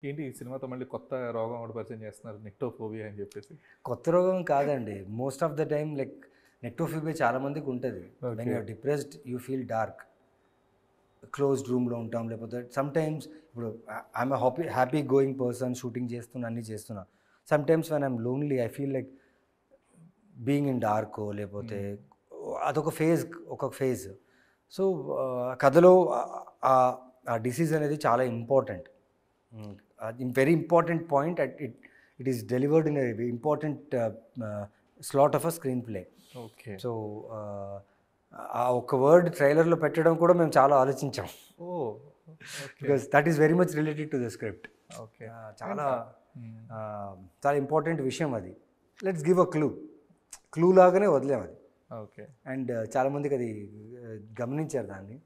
ఏంటి ఈ సినిమాతో మళ్ళీ కొత్త రోగం ఒకటి పరిచయం చేస్తున్నారు నిక్టోఫోబియా అని చెప్పేసి. కొత్త రోగం కాదండి. Most of the time like nyctophobia చాలా మందికి ఉంటది. When you are depressed you feel dark. Closed రూమ్‌లో ఉంటాం. లేకపోతే సమ్‌టైమ్స్ ఇప్పుడు I'm a happy going person, shooting చేస్తున్నా, అన్నీ చేస్తున్నా. Sometimes when I'm lonely I feel like being in డార్కో లేకపోతే అదొక ఫేజ్, ఒక ఫేజ్. సో కథలో ఆ డిసీజ్ అనేది చాలా ఇంపార్టెంట్. అది very important point. It is delivered in a important slot of a screen play. Okay. So ఆ ఒక్క వర్డ్ ట్రైలర్లో పెట్టడం కూడా మేము చాలా ఆలోచించాం. Oh! Okay. Because that is very much related to the script. Okay. చాలా హ్మ్. చాలా ఇంపార్టెంట్ విషయం అది. లెట్స్ గివ్ అ క్లూ లాగానే వదిలేం అది. ఓకే. అండ్ చాలామందికి అది గమనించారు దాన్ని.